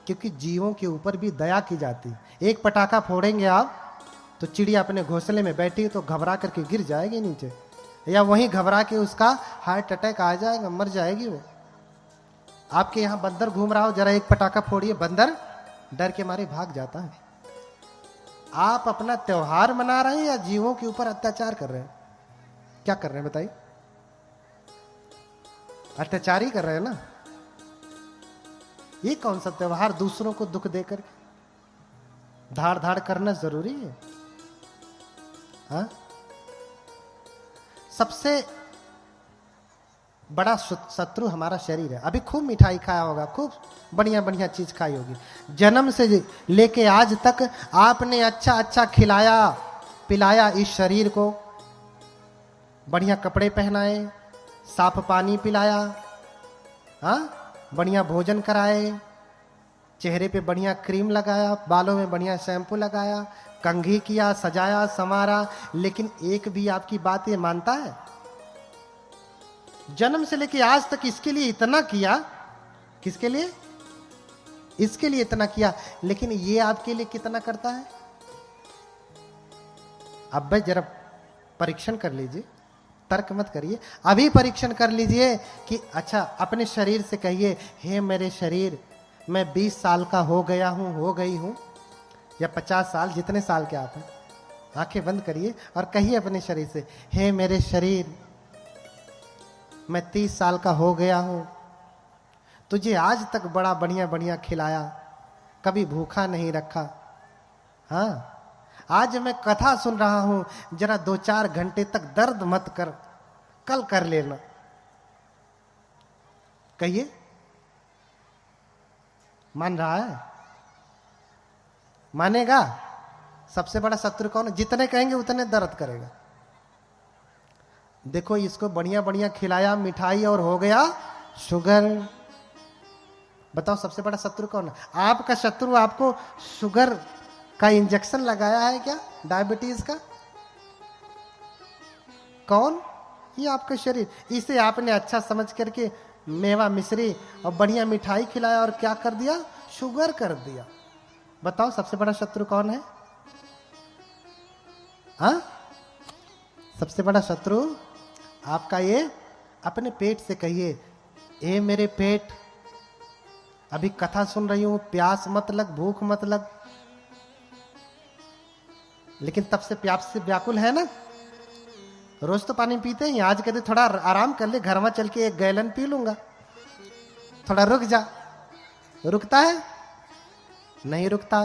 क्योंकि जीवों के ऊपर भी दया की जाती है। एक पटाखा फोड़ेंगे आप तो चिड़िया अपने घोंसले में बैठी तो घबरा करके गिर जाएगी नीचे, या वहीं घबरा के उसका हार्ट अटैक आ जाएगा, मर जाएगी वो। आपके यहाँ बंदर घूम रहा हो, जरा एक पटाखा फोड़िए, बंदर डर के मारे भाग जाता है। आप अपना त्योहार मना रहे हैं या जीवों के ऊपर अत्याचार कर रहे हैं? क्या कर रहे हैं बताइए? अत्याचार ही कर रहे हैं ना। ये कौन सा त्योहार? दूसरों को दुख देकर धाड़ धाड़ करना जरूरी है? हाँ? सबसे बड़ा शत्रु हमारा शरीर है। अभी खूब मिठाई खाया होगा, खूब बढ़िया बढ़िया चीज खाई होगी, जन्म से लेके आज तक आपने अच्छा अच्छा खिलाया पिलाया इस शरीर को, बढ़िया कपड़े पहनाए, साफ पानी पिलाया, हाँ, बढ़िया भोजन कराए, चेहरे पे बढ़िया क्रीम लगाया, बालों में बढ़िया शैम्पू लगाया, कंघी किया, सजाया संवारा, लेकिन एक भी आपकी बात ये मानता है? जन्म से लेके आज तक इसके लिए इतना किया, किसके लिए? इसके लिए इतना किया, लेकिन ये आपके लिए कितना करता है? अब भाई जरा परीक्षण कर लीजिए, तर्क मत करिए, अभी परीक्षण कर लीजिए कि अच्छा अपने शरीर से कहिए, हे मेरे शरीर, मैं 20 साल का हो गया हूं, हो गई हूं, या 50 साल, जितने साल के आप हैं, आंखें बंद करिए और कहिए अपने शरीर से, हे मेरे शरीर, मैं 30 साल का हो गया हूं, तुझे आज तक बड़ा बढ़िया बढ़िया खिलाया, कभी भूखा नहीं रखा, हाँ, आज मैं कथा सुन रहा हूं, जरा 2-4 घंटे तक दर्द मत कर, कल कर लेना। कहिए, मान रहा है? मानेगा? सबसे बड़ा शत्रु कौन है? जितने कहेंगे उतने दर्द करेगा। देखो इसको बढ़िया बढ़िया खिलाया, मिठाई, और हो गया शुगर। बताओ सबसे बड़ा शत्रु कौन है? आपका शत्रु आपको शुगर का इंजेक्शन लगाया है क्या? डायबिटीज का? कौन? ये आपका शरीर। इसे आपने अच्छा समझ करके मेवा मिश्री और बढ़िया मिठाई खिलाया और क्या कर दिया? शुगर कर दिया। बताओ सबसे बड़ा शत्रु कौन है? हाँ, सबसे बड़ा शत्रु आपका ये अपने पेट से कहिए, ए मेरे पेट, अभी कथा सुन रही हूं, प्यास मत लग, भूख मत लग, लेकिन तब से प्यास से व्याकुल है ना। रोज तो पानी पीते हैं, आज कहते थोड़ा आराम कर ले, घर में चल के 1 गैलन पी लूंगा, थोड़ा रुक जा। रुकता है? नहीं रुकता।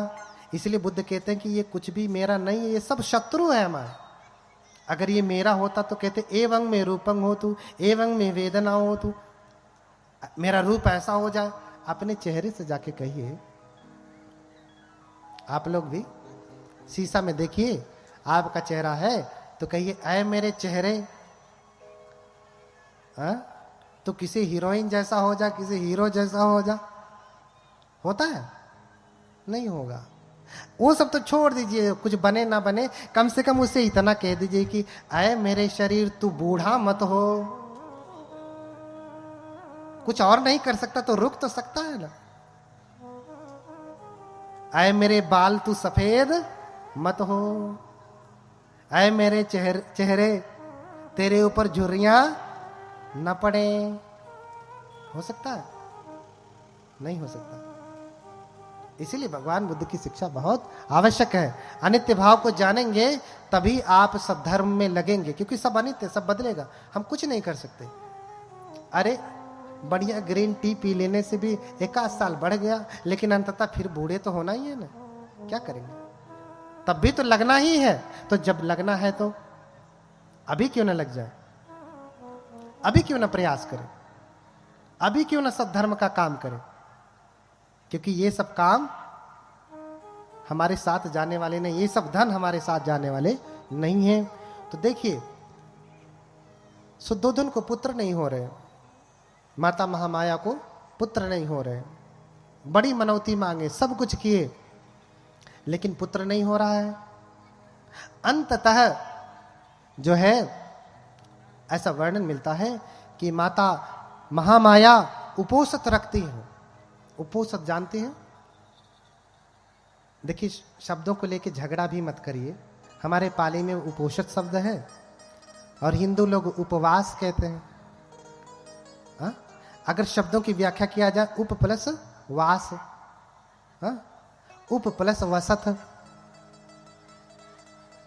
इसलिए बुद्ध कहते हैं कि ये कुछ भी मेरा नहीं है, ये सब शत्रु है हमारे। अगर ये मेरा होता तो कहते एवं में रूपं हो तू, एवं में वेदना हो तू, मेरा रूप ऐसा हो जाए। अपने चेहरे से जाके कहिए, आप लोग भी शीशा में देखिए, आपका चेहरा है तो कहिए, ऐ मेरे चेहरे, तो किसी हीरोइन जैसा हो जा, किसी हीरो जैसा हो जा। होता है? नहीं होगा। वो सब तो छोड़ दीजिए, कुछ बने ना बने, कम से कम उसे इतना कह दीजिए कि ऐ मेरे शरीर, तू बूढ़ा मत हो। कुछ और नहीं कर सकता तो रुक तो सकता है ना। ऐ मेरे बाल, तू सफेद मत हो। ऐ मेरे चेहरे, तेरे ऊपर झुर्रियां न पड़े। हो सकता है? नहीं हो सकता। इसीलिए भगवान बुद्ध की शिक्षा बहुत आवश्यक है। अनित्य भाव को जानेंगे तभी आप सद्धर्म में लगेंगे, क्योंकि सब अनित्य, सब बदलेगा, हम कुछ नहीं कर सकते। अरे बढ़िया ग्रीन टी पी लेने से भी 1 साल बढ़ गया, लेकिन अंततः फिर बूढ़े तो होना ही है ना। क्या करेंगे? तब भी तो लगना ही है। तो जब लगना है तो अभी क्यों ना लग जाए? अभी क्यों ना प्रयास करें? अभी क्यों ना सद्धर्म का काम करें? क्योंकि ये सब काम हमारे साथ जाने वाले नहीं, ये सब धन हमारे साथ जाने वाले नहीं है। तो देखिए, शुद्धोधन को पुत्र नहीं हो रहे, माता महामाया को पुत्र नहीं हो रहे, बड़ी मनौती मांगे, सब कुछ किए, लेकिन पुत्र नहीं हो रहा है। अंततः जो है ऐसा वर्णन मिलता है कि माता महामाया उपोषित रखती है। उपोषित जानते हैं? देखिए, शब्दों को लेके झगड़ा भी मत करिए। हमारे पाली में उपोषित शब्द है और हिंदू लोग उपवास कहते हैं। हा? अगर शब्दों की व्याख्या किया जाए, उप प्लस वास, हा? उप प्लस वसत,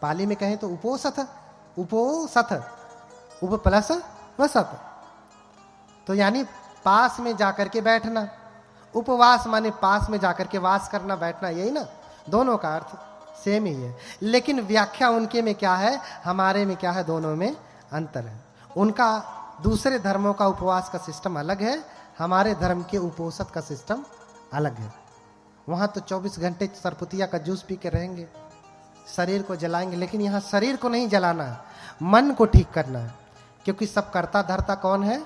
पाली में कहें तो उपोसत, उपोसत, उप प्लस वसत, तो यानी पास में जाकर के बैठना। उपवास माने पास में जाकर के वास करना, बैठना, यही ना, दोनों का अर्थ सेम ही है। लेकिन व्याख्या उनके में क्या है, हमारे में क्या है, दोनों में अंतर है। उनका दूसरे धर्मों का उपवास का सिस्टम अलग है, हमारे धर्म के उपोषित का सिस्टम अलग है। वहां तो 24 घंटे सरपुतिया का जूस पी के रहेंगे, शरीर को जलाएंगे, लेकिन यहाँ शरीर को नहीं जलाना है, मन को ठीक करना है। क्योंकि सब करता धरता कौन है?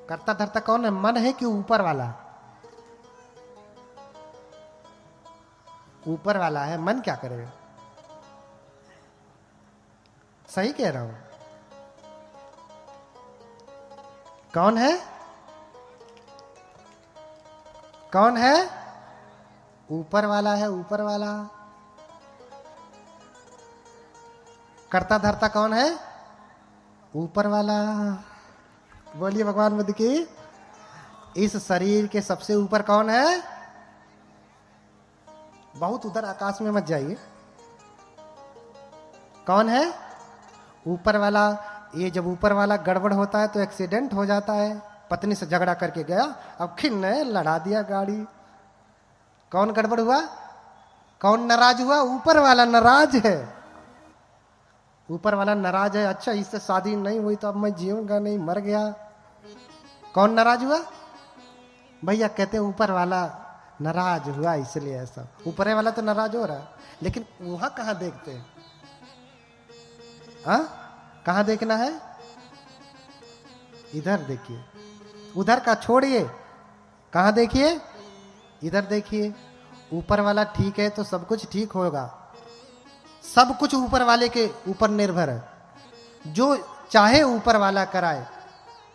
करता धरता कौन है? मन है कि ऊपर वाला? ऊपर वाला है। मन क्या करेगा? सही कह रहा हूं? कौन है? कौन है? ऊपर वाला है, ऊपर वाला। करता धरता कौन है? ऊपर वाला। बोलिए भगवान बुद्ध की। इस शरीर के सबसे ऊपर कौन है? बहुत उधर आकाश में मत जाइए। कौन है? ऊपर वाला। ये जब ऊपर वाला गड़बड़ होता है तो एक्सीडेंट हो जाता है। पत्नी से झगड़ा करके गया, अब खिन्न है, लड़ा दिया गाड़ी। कौन गड़बड़ हुआ? कौन नाराज हुआ? ऊपर वाला नाराज है। ऊपर वाला नाराज है, अच्छा इससे शादी नहीं हुई तो अब मैं जीऊंगा नहीं, मर गया। कौन नाराज हुआ? भैया कहते हैं ऊपर वाला नाराज हुआ इसलिए ऐसा। ऊपर वाला तो नाराज हो रहा है, लेकिन वहां कहां देखते हैं? कहां देखना है? इधर देखिए, उधर का छोड़िए, कहां देखिए? इधर देखिए। ऊपर वाला ठीक है तो सब कुछ ठीक होगा। सब कुछ ऊपर वाले के ऊपर निर्भर है, जो चाहे ऊपर वाला कराए।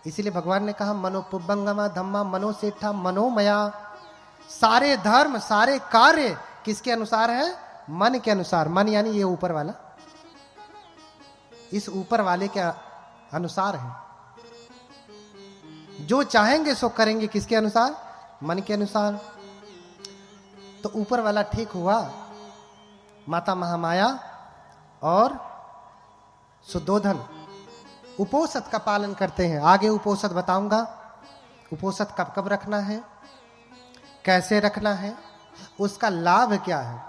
इसीलिए भगवान ने कहा मनोपुबंगमा धम्मा मनोसेठा मनोमया। सारे धर्म, सारे कार्य किसके अनुसार है? मन के अनुसार। मन यानी ये ऊपर वाला, इस ऊपर वाले के अनुसार है। जो चाहेंगे सो करेंगे, किसके अनुसार? मन के अनुसार। तो ऊपर वाला ठीक हुआ। माता महामाया और सुद्धोधन उपोषित का पालन करते हैं। आगे उपोषित बताऊंगा। उपोषित कब कब रखना है, कैसे रखना है, उसका लाभ क्या है।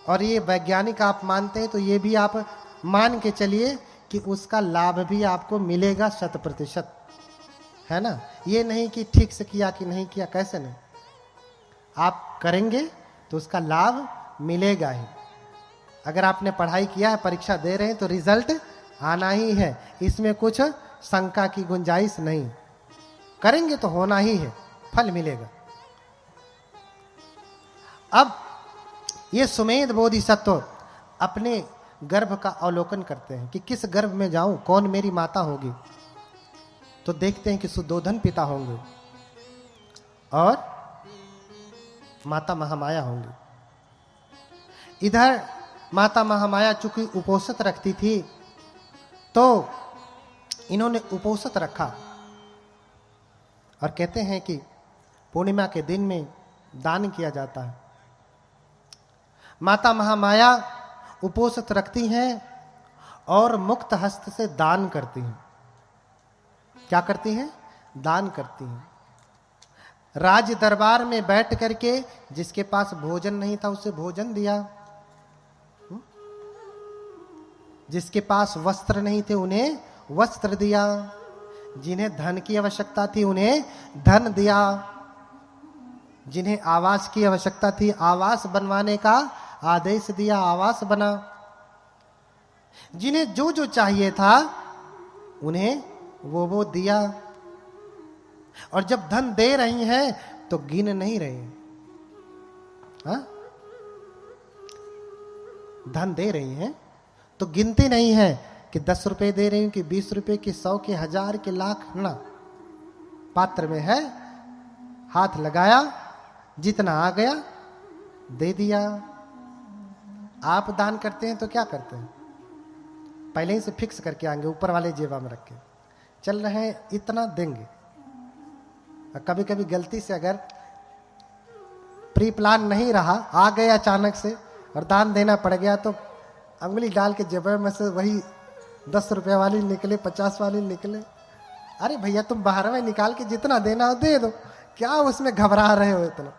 और ये वैज्ञानिक आप मानते हैं तो ये भी आप मान के चलिए कि उसका लाभ भी आपको मिलेगा 100%, है ना। ये नहीं कि ठीक से किया कि नहीं किया, कैसे नहीं, आप करेंगे तो उसका लाभ मिलेगा ही। अगर आपने पढ़ाई किया है, परीक्षा दे रहे हैं तो रिजल्ट आना ही है, इसमें कुछ शंका की गुंजाइश नहीं। करेंगे तो होना ही है, फल मिलेगा। अब ये सुमेध बोधिसत्व अपने गर्भ का अवलोकन करते हैं कि किस गर्भ में जाऊं, कौन मेरी माता होगी। तो देखते हैं कि सुद्धोधन पिता होंगे और माता महामाया होंगी। इधर माता महामाया चूंकि उपोषित रखती थी तो इन्होंने उपोषित रखा और कहते हैं कि पूर्णिमा के दिन में दान किया जाता है। माता महामाया उपोषित रखती हैं और मुक्त हस्त से दान करती हैं। क्या करती हैं? दान करती हैं। राज दरबार में बैठ करके जिसके पास भोजन नहीं था उसे भोजन दिया, जिसके पास वस्त्र नहीं थे उन्हें वस्त्र दिया, जिन्हें धन की आवश्यकता थी उन्हें धन दिया, जिन्हें आवास की आवश्यकता थी आवास बनवाने का आदेश दिया, आवास बना। जिन्हें जो जो चाहिए था उन्हें वो दिया। और जब धन दे रही हैं तो गिन नहीं रही हैं। हाँ? धन दे रही हैं तो गिनती नहीं है कि 10 रुपए दे रही हूं कि 20 रुपए कि 100 के 1000 के लाख ना। पात्र में है, हाथ लगाया, जितना आ गया दे दिया। आप दान करते हैं तो क्या करते हैं? पहले ही से फिक्स करके आएंगे, ऊपर वाले जेबा में रख के चल रहे हैं, इतना देंगे। और कभी कभी गलती से अगर प्री प्लान नहीं रहा, आ गए अचानक से और दान देना पड़ गया, तो अंगुली डाल के जेब में से वही 10 रुपये वाली निकले, 50 वाली निकले। अरे भैया तुम बाहर में निकाल के जितना देना हो दे दो, क्या उसमें घबरा रहे हो इतना?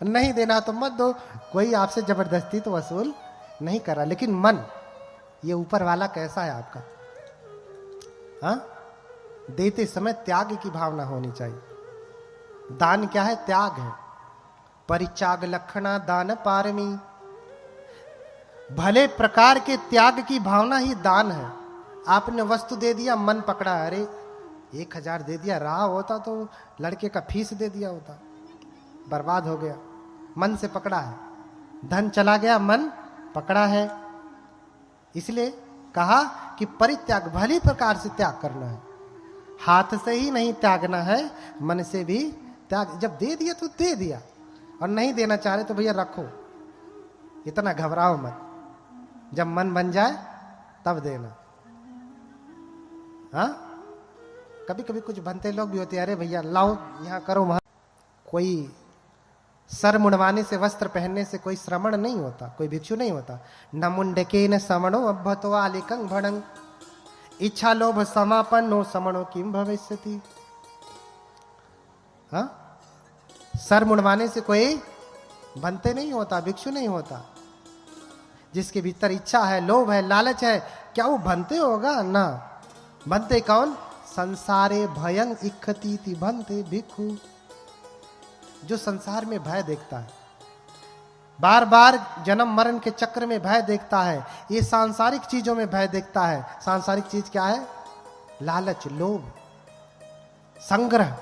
नहीं देना तो मत दो, कोई आपसे जबरदस्ती तो वसूल नहीं कर रहा। लेकिन मन, ये ऊपर वाला कैसा है आपका? हाँ, देते समय त्याग की भावना होनी चाहिए। दान क्या है? त्याग है। परित्याग लक्षणा दान पारमी। भले प्रकार के त्याग की भावना ही दान है। आपने वस्तु दे दिया, मन पकड़ा, अरे 1000 दे दिया, रहा होता तो लड़के का फीस दे दिया होता, बर्बाद हो गया। मन से पकड़ा है, धन चला गया, मन पकड़ा है। इसलिए कहा कि परित्याग, भली प्रकार से त्याग करना है। हाथ से ही नहीं त्यागना है, मन से भी त्याग। जब दे दिया तो दे दिया, और नहीं देना चाह रहे तो भैया रखो, इतना घबराओ मत। जब मन बन जाए तब देना। हाँ, कभी कभी कुछ बनते लोग भी होते हैं, अरे भैया लाओ यहाँ करो वहां। कोई सर मुंडवाने से, वस्त्र पहनने से कोई श्रमण नहीं होता, कोई भिक्षु नहीं होता। न मुंडके न समणो अभ्यतो आलिकं भणं इच्छा लोभ समापन्नो समणो किम भविष्यति। हाँ, सर मुंडवाने से कोई बनते नहीं होता, भिक्षु नहीं होता। जिसके भीतर इच्छा है, लोभ है, लालच है, क्या वो बनते होगा? ना। बनते कौन? संसारे भयं इच्छति बनते भिक्षु। जो संसार में भय देखता है, बार बार जन्म मरण के चक्र में भय देखता है, ये सांसारिक चीजों में भय देखता है। सांसारिक चीज क्या है? लालच, लोभ, संग्रह,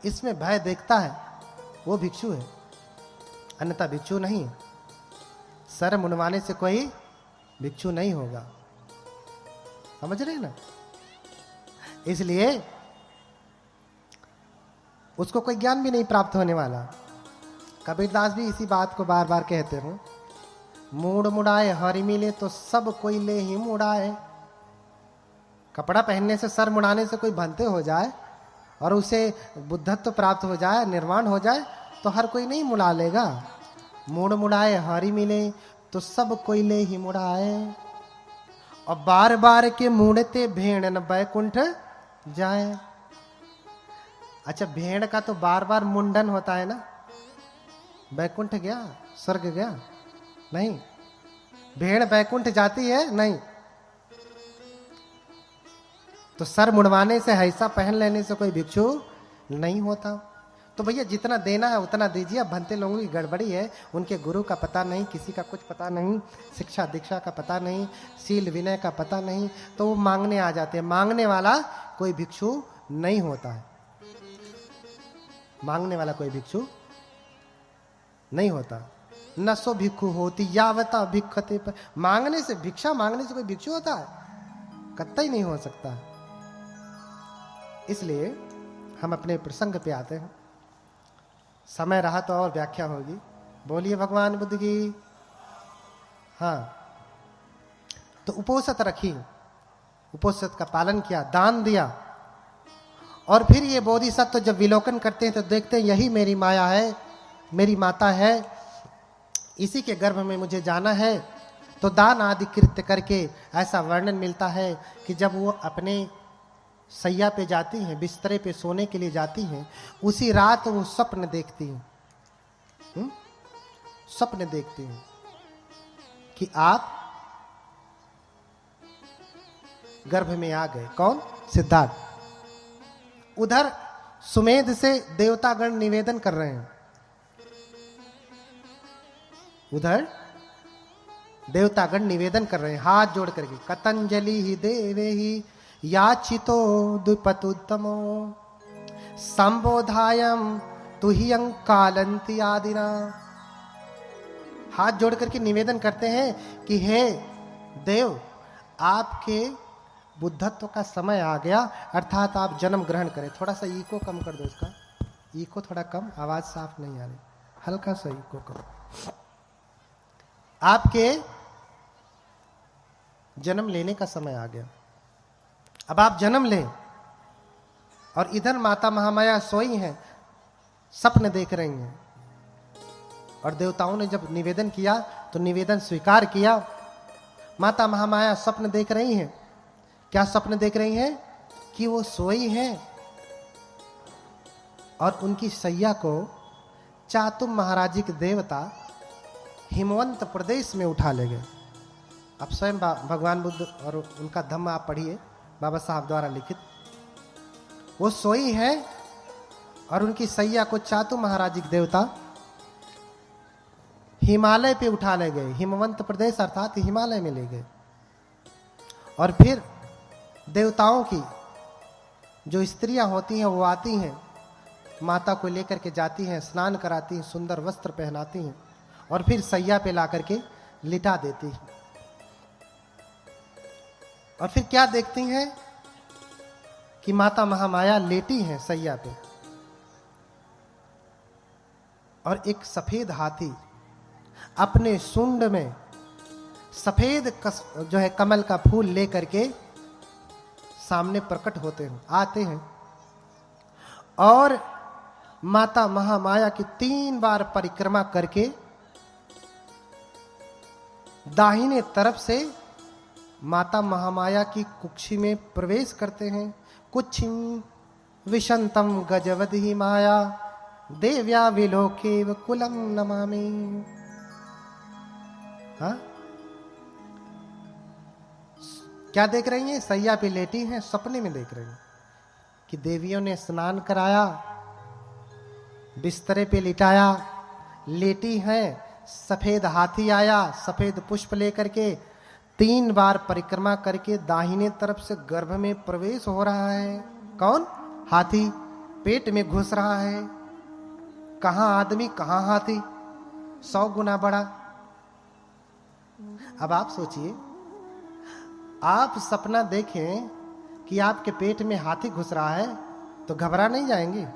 इसमें भय देखता है, वो भिक्षु है, अन्यथा भिक्षु नहीं। सर मुंडवाने से कोई भिक्षु नहीं होगा, समझ रहे ना? इसलिए उसको कोई ज्ञान भी नहीं प्राप्त होने वाला। कबीरदास भी इसी बात को बार बार कहते हैं, मूड मुड़ाए हरि मिले तो सब कोई ले ही मुड़ाए। कपड़ा पहनने से, सर मुड़ाने से कोई भंते हो जाए और उसे बुद्धत्व प्राप्त हो जाए, निर्वाण हो जाए, तो हर कोई नहीं मुड़ा लेगा। मूड मुड़ाए हरि मिले तो सब कोई ले ही मुड़ाए। और बार बार के मूड़ते भेड़ न बैकुंठ जाए। अच्छा, भेड़ का तो बार बार मुंडन होता है ना, बैकुंठ गया, स्वर्ग गया? नहीं। भेड़ बैकुंठ जाती है? नहीं। तो सर मुंडवाने से, ऐसा पहन लेने से कोई भिक्षु नहीं होता। तो भैया जितना देना है उतना दीजिए। अब भंते लोगों की गड़बड़ी है, उनके गुरु का पता नहीं, किसी का कुछ पता नहीं, शिक्षा दीक्षा का पता नहीं, शील विनय का पता नहीं, तो वो मांगने आ जाते हैं। मांगने वाला कोई भिक्षु नहीं होता है। मांगने वाला कोई भिक्षु नहीं होता। न सो भिक्षु होती यावता भिक्षते पर। मांगने से, भिक्षा मांगने से कोई भिक्षु होता है? कतई नहीं हो सकता। इसलिए हम अपने प्रसंग पे आते हैं। समय रहा तो और व्याख्या होगी। बोलिए भगवान बुद्ध की। हाँ, तो उपोषित रखी, उपोषित का पालन किया, दान दिया, और फिर ये बोधिसत्व जब विलोकन करते हैं तो देखते हैं यही मेरी माया है, मेरी माता है, इसी के गर्भ में मुझे जाना है। तो दान आदि कृत्य करके ऐसा वर्णन मिलता है कि जब वो अपने सैया पे जाती हैं, बिस्तरे पे सोने के लिए जाती हैं, उसी रात वो स्वप्न देखती हैं। स्वप्न देखती हैं कि आप गर्भ में आ गए। कौन? सिद्धार्थ। उधर सुमेध से देवतागण निवेदन कर रहे हैं, उधर देवतागण निवेदन कर रहे हैं हाथ जोड़ करके, कतंजलि ही देवे ही याचितो द्विपतुत्तमो संबोधायम तुहियं कालंति आदिना। हाथ जोड़ करके निवेदन करते हैं कि हे देव, आपके बुद्धत्व का समय आ गया, अर्थात आप जन्म ग्रहण करें। थोड़ा सा ईको कम कर दो, इसका ईको थोड़ा कम, आवाज साफ नहीं आ रही। हल्का सही को करो। आपके जन्म लेने का समय आ गया। अब आप जन्म लें और इधर माता महामाया सोई हैं, सपने देख रही हैं। और देवताओं ने जब निवेदन किया तो निवेदन स्वीकार किया। माता महामाया स्वप्न देख रही हैं। क्या स्वप्न देख रही हैं? कि वो सोई हैं और उनकी सैया को चातुम महाराजी के देवता हिमवंत प्रदेश में उठा ले गए। अब स्वयं भगवान बुद्ध और उनका धम्म आप पढ़िए, बाबा साहब द्वारा लिखित। वो सोई है और उनकी सैया को चातु महाराजी के देवता हिमालय पे उठा ले गए। हिमवंत प्रदेश अर्थात हिमालय में ले गए। और फिर देवताओं की जो स्त्रियां होती हैं वो आती हैं, माता को लेकर के जाती हैं, स्नान कराती हैं, सुंदर वस्त्र पहनाती हैं और फिर सैया पे ला करके लिटा देती हैं। और फिर क्या देखती हैं कि माता महामाया लेटी हैं सैया पे और एक सफेद हाथी अपने सूंड में सफेद जो है कमल का फूल लेकर के सामने प्रकट होते हैं, आते हैं और माता महामाया की 3 बार परिक्रमा करके दाहिने तरफ से माता महामाया की कुक्षी में प्रवेश करते हैं। कुक्षिम विशंतम गजवदहि माया देव्या विलोकेव कुलम नमामि। हाँ, क्या देख रही हैं? सैया पे लेटी हैं, सपने में देख रही हैं कि देवियों ने स्नान कराया, बिस्तरे पे लिटाया, लेटी हैं, सफेद हाथी आया सफेद पुष्प लेकर के 3 बार परिक्रमा करके दाहिने तरफ से गर्भ में प्रवेश हो रहा है। कौन? हाथी पेट में घुस रहा है। कहां आदमी कहां हाथी, 100 गुना बड़ा। अब आप सोचिए, आप सपना देखें कि आपके पेट में हाथी घुस रहा है तो घबरा नहीं जाएंगे?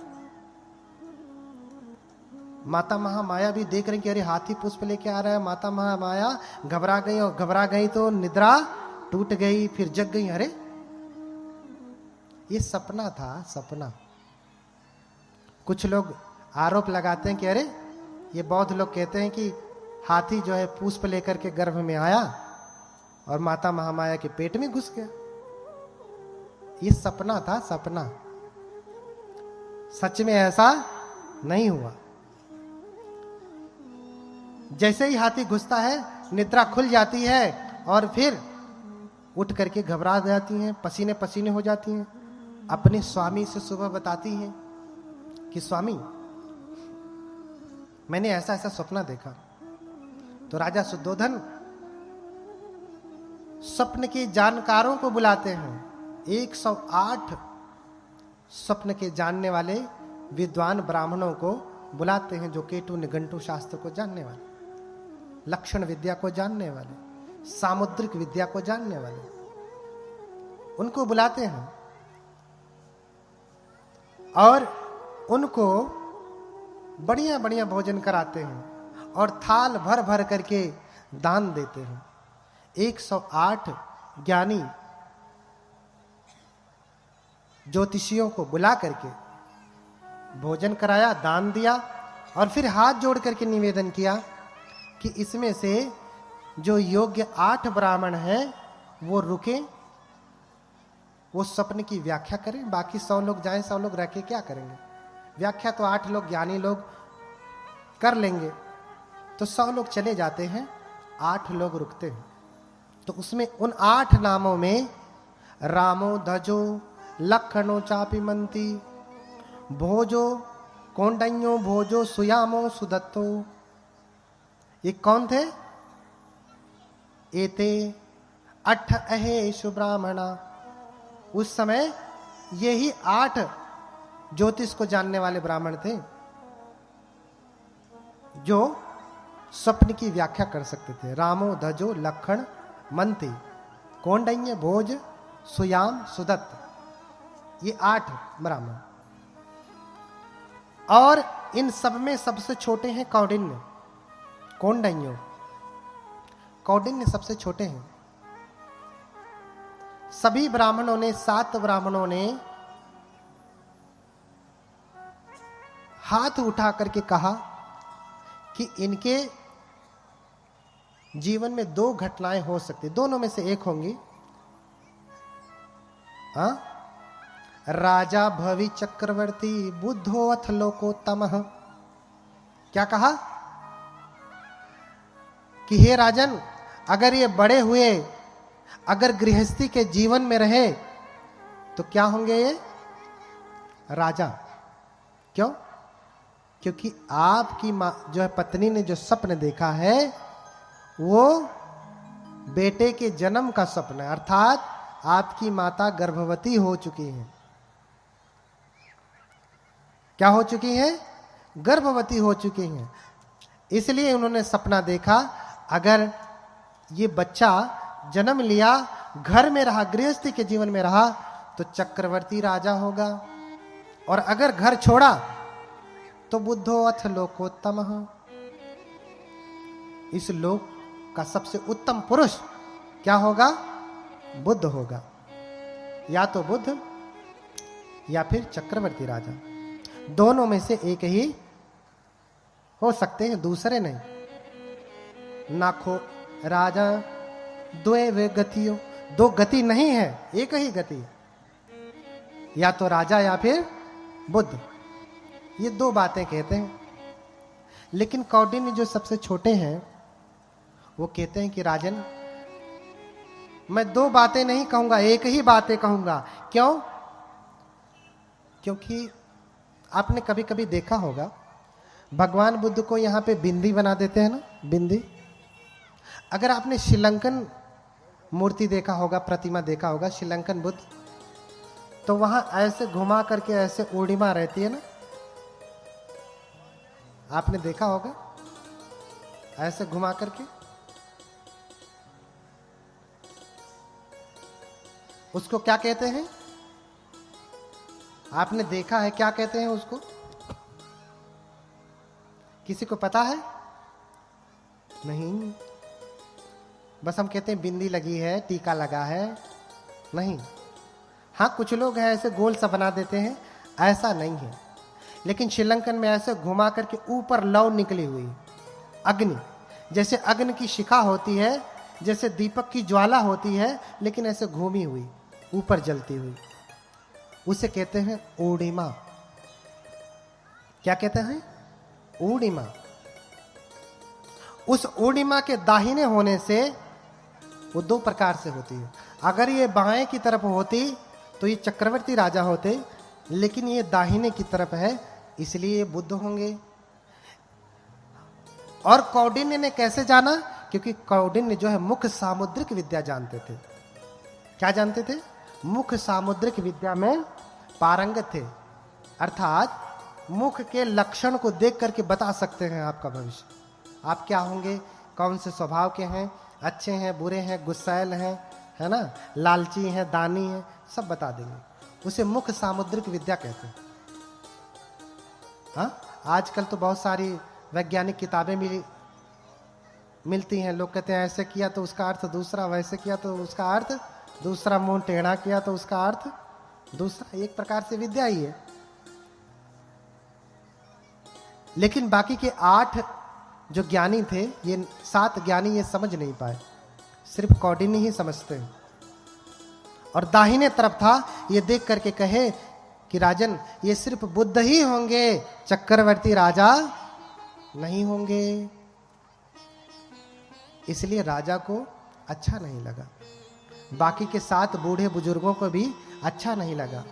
माता महामाया भी देख रही कि अरे हाथी पुष्प लेके आ रहा है। माता महामाया घबरा गई और घबरा गई तो निद्रा टूट गई, फिर जग गई। अरे ये सपना था, सपना। कुछ लोग आरोप लगाते हैं कि अरे ये बौद्ध लोग कहते हैं कि हाथी जो है पुष्प लेकर के गर्भ में आया और माता महामाया के पेट में घुस गया। ये सपना था, सपना। सच में ऐसा नहीं हुआ। जैसे ही हाथी घुसता है निद्रा खुल जाती है और फिर उठ करके घबरा जाती हैं, पसीने पसीने हो जाती हैं। अपने स्वामी से सुबह बताती हैं कि स्वामी मैंने ऐसा ऐसा सपना देखा। तो राजा शुद्धोधन स्वप्न के जानकारों को बुलाते हैं। 108 स्वप्न के जानने वाले विद्वान ब्राह्मणों को बुलाते हैं, जो केटु निघंटु शास्त्र को जानने वाले, लक्षण विद्या को जानने वाले, सामुद्रिक विद्या को जानने वाले, उनको बुलाते हैं और उनको बढ़िया बढ़िया भोजन कराते हैं और थाल भर भर करके दान देते हैं। 108 ज्ञानी ज्योतिषियों को बुला करके भोजन कराया, दान दिया और फिर हाथ जोड़ करके निवेदन किया कि इसमें से जो योग्य 8 ब्राह्मण हैं वो रुके, वो स्वप्न की व्याख्या करें। बाकी 100 लोग जाएं, 100 लोग रह के क्या करेंगे? व्याख्या तो 8 लोग ज्ञानी लोग कर लेंगे। तो 100 लोग चले जाते हैं, 8 लोग रुकते हैं। तो उसमें उन 8 नामों में रामो धजो लखनो चापिमंती भोजो कौंडन्यो भोजो सुयामो सुदत्तो, ये कौन थे? एते 8 अहेशु ब्राह्मणा। उस समय यही 8 ज्योतिष को जानने वाले ब्राह्मण थे जो स्वप्न की व्याख्या कर सकते थे। रामो धजो लखन मंती कौंडन्य भोज सुयाम सुदत्त, ये 8 ब्राह्मण। और इन सब में सबसे छोटे हैं कौंडिन्य। कौंडिन्य कौंडिन्य सबसे छोटे हैं। सभी ब्राह्मणों ने, 7 ब्राह्मणों ने हाथ उठा करके कहा कि इनके जीवन में 2 घटनाएं हो सकती, दोनों में से एक होंगी। राजा भवि चक्रवर्ती बुद्धो अथ लोकोत्तमः। क्या कहा कि हे राजन, अगर ये बड़े हुए, अगर गृहस्थी के जीवन में रहे तो क्या होंगे ये? राजा। क्यों? क्योंकि आपकी मां जो है पत्नी ने जो स्वप्न देखा है वो बेटे के जन्म का स्वप्न है, अर्थात आपकी माता गर्भवती हो चुकी हैं। क्या हो चुकी हैं? गर्भवती हो चुकी हैं। इसलिए उन्होंने सपना देखा, अगर ये बच्चा जन्म लिया, घर में रहा, गृहस्थी के जीवन में रहा तो चक्रवर्ती राजा होगा, और अगर घर छोड़ा तो बुद्धो अथ लोकोत्तमः। इस लोक का सबसे उत्तम पुरुष क्या होगा? बुद्ध होगा। या तो बुद्ध या फिर चक्रवर्ती राजा, दोनों में से एक ही हो सकते हैं, दूसरे नहीं। नाखो राजा द्वे वे गतियों, 2 गति नहीं है, एक ही गति, या तो राजा या फिर बुद्ध। ये 2 बातें कहते हैं। लेकिन कौंडिन्य जो सबसे छोटे हैं वो कहते हैं कि राजन, मैं 2 बातें नहीं कहूंगा, एक ही बातें कहूंगा। क्यों? क्योंकि आपने कभी कभी देखा होगा भगवान बुद्ध को यहां पे बिंदी बना देते हैं ना, बिंदी। अगर आपने श्रीलंकन मूर्ति देखा होगा, प्रतिमा देखा होगा, श्रीलंकन बुद्ध, तो वहां ऐसे घुमा करके ऐसे ओडिमा रहती है ना, आपने देखा होगा ऐसे घुमा करके। उसको क्या कहते हैं? आपने देखा है? क्या कहते हैं उसको? किसी को पता है? नहीं, बस हम कहते हैं बिंदी लगी है, टीका लगा है। नहीं, हाँ कुछ लोग हैं ऐसे गोल सा बना देते हैं, ऐसा नहीं है। लेकिन श्रीलंकन में ऐसे घुमा करके ऊपर लौ निकली हुई अग्नि, जैसे अग्नि की शिखा होती है, जैसे दीपक की ज्वाला होती है, लेकिन ऐसे घूमी हुई ऊपर जलती हुई, उसे कहते हैं ओडिमा। क्या कहते हैं? ओडिमा। उस ओडिमा के दाहिने होने से वो 2 प्रकार से होती है। अगर ये बाएं की तरफ होती तो ये चक्रवर्ती राजा होते, लेकिन ये दाहिने की तरफ है, इसलिए ये बुद्ध होंगे। और कौंडिन्य ने कैसे जाना? क्योंकि कौंडिन्य जो है मुख्य सामुद्रिक विद्या जानते थे। क्या जानते थे? मुख्य सामुद्रिक विद्या में पारंगत थे, अर्थात मुख के लक्षण को देख करके बता सकते हैं आपका भविष्य, आप क्या होंगे, कौन से स्वभाव के हैं, अच्छे हैं, बुरे हैं, गुस्सैल हैं, है ना, लालची हैं, दानी हैं, सब बता देंगे। उसे मुख्य सामुद्रिक विद्या कहते हैं। हाँ, आजकल तो बहुत सारी वैज्ञानिक किताबें मिलती हैं। लोग कहते हैं ऐसे किया तो उसका अर्थ दूसरा, वैसे किया तो उसका अर्थ दूसरा, मुंह टेढ़ा किया तो उसका अर्थ दूसरा। एक प्रकार से विद्या ही है। लेकिन बाकी के 8 जो ज्ञानी थे, ये 7 ज्ञानी ये समझ नहीं पाए, सिर्फ कौंडिन्य ही समझते हैं। और दाहिने तरफ था, ये देख करके कहे कि राजन ये सिर्फ बुद्ध ही होंगे, चक्रवर्ती राजा नहीं होंगे। इसलिए राजा को अच्छा नहीं लगा, बाकी के 7 बूढ़े बुजुर्गों को भी अच्छा नहीं लगा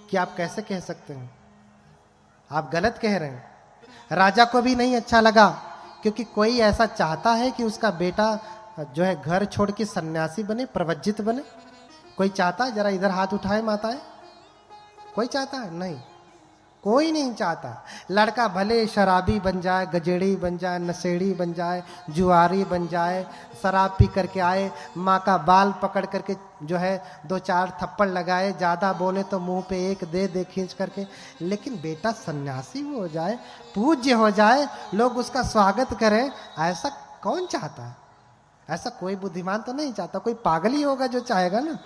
कि आप कैसे कह सकते हैं, आप गलत कह रहे हैं। राजा को भी नहीं अच्छा लगा, क्योंकि कोई ऐसा चाहता है कि उसका बेटा जो है घर छोड़ के सन्यासी बने, प्रवज्जित बने? कोई चाहता है? जरा इधर हाथ उठाए माताएं, कोई चाहता है? नहीं। कोई नहीं चाहता। लड़का भले शराबी बन जाए, गजेड़ी बन जाए, नशेड़ी बन जाए, जुआरी बन जाए, शराब पी करके आए, माँ का बाल पकड़ करके जो है 2-4 थप्पड़ लगाए, ज़्यादा बोले तो मुंह पे एक दे दे खींच करके, लेकिन बेटा सन्यासी हो जाए, पूज्य हो जाए, लोग उसका स्वागत करें, ऐसा कौन चाहता है? ऐसा कोई बुद्धिमान तो नहीं चाहता, कोई पागल ही होगा जो चाहेगा ना।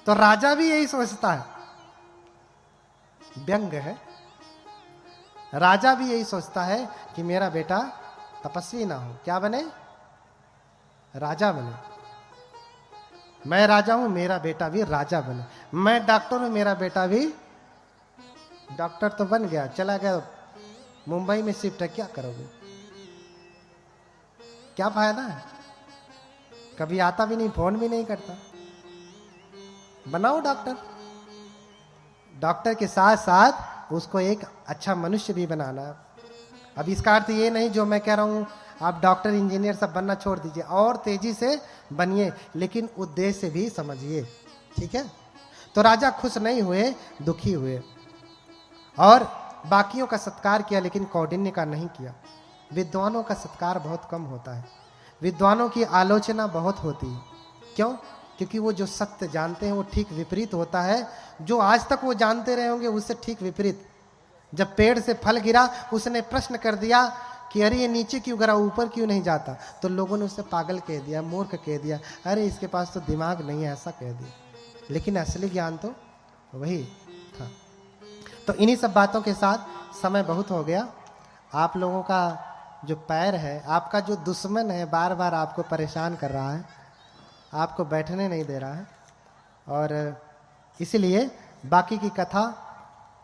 तो राजा भी यही सोचता है, व्यंग है। राजा भी यही सोचता है कि मेरा बेटा तपस्वी ना हो, क्या बने? राजा बने। मैं राजा हूं, मेरा बेटा भी राजा बने। मैं डॉक्टर हूं, मेरा बेटा भी डॉक्टर तो बन गया, चला गया मुंबई में शिफ्ट है, क्या करोगे? क्या फायदा है? कभी आता भी नहीं, फोन भी नहीं करता। बनाओ डॉक्टर। डॉक्टर के साथ साथ उसको एक अच्छा मनुष्य भी बनाना। अब इसका अर्थ ये नहीं जो मैं कह रहा हूं आप डॉक्टर इंजीनियर सब बनना छोड़ दीजिए, और तेजी से बनिए, लेकिन उद्देश्य भी समझिए, ठीक है? तो राजा खुश नहीं हुए, दुखी हुए, और बाकियों का सत्कार किया लेकिन कौंडिन्य का नहीं किया। विद्वानों का सत्कार बहुत कम होता है, विद्वानों की आलोचना बहुत होती है। क्यों? क्योंकि वो जो सत्य जानते हैं वो ठीक विपरीत होता है, जो आज तक वो जानते रहे होंगे उससे ठीक विपरीत। जब पेड़ से फल गिरा, उसने प्रश्न कर दिया कि अरे ये नीचे क्यों गिरा, ऊपर क्यों नहीं जाता? तो लोगों ने उसे पागल कह दिया, मूर्ख कह दिया, अरे इसके पास तो दिमाग नहीं है, ऐसा कह दिया। लेकिन असली ज्ञान तो वही था। तो इन्हीं सब बातों के साथ समय बहुत हो गया। आप लोगों का जो पैर है, आपका जो दुश्मन है, बार बार आपको परेशान कर रहा है, आपको बैठने नहीं दे रहा है, और इसलिए बाकी की कथा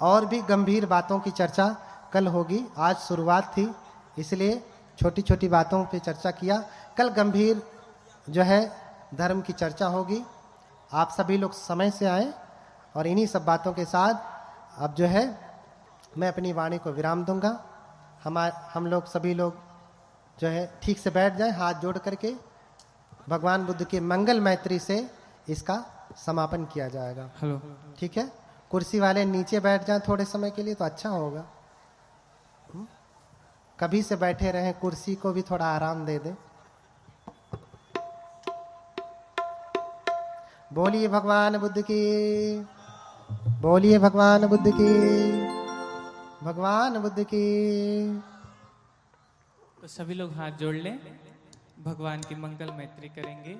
और भी गंभीर बातों की चर्चा कल होगी। आज शुरुआत थी, इसलिए छोटी छोटी बातों पे चर्चा किया। कल गंभीर जो है धर्म की चर्चा होगी। आप सभी लोग समय से आए, और इन्हीं सब बातों के साथ अब जो है मैं अपनी वाणी को विराम दूंगा। हम लोग सभी लोग जो है ठीक से बैठ जाएं, हाथ जोड़ करके भगवान बुद्ध की मंगल मैत्री से इसका समापन किया जाएगा। हेलो, ठीक है? कुर्सी वाले नीचे बैठ जाएं थोड़े समय के लिए तो अच्छा होगा। कभी से बैठे रहें, कुर्सी को भी थोड़ा आराम दे दें। बोलिए भगवान बुद्ध की, बोलिए भगवान बुद्ध की, भगवान बुद्ध की। तो सभी लोग हाथ जोड़ लें, भगवान की मंगल मैत्री करेंगे।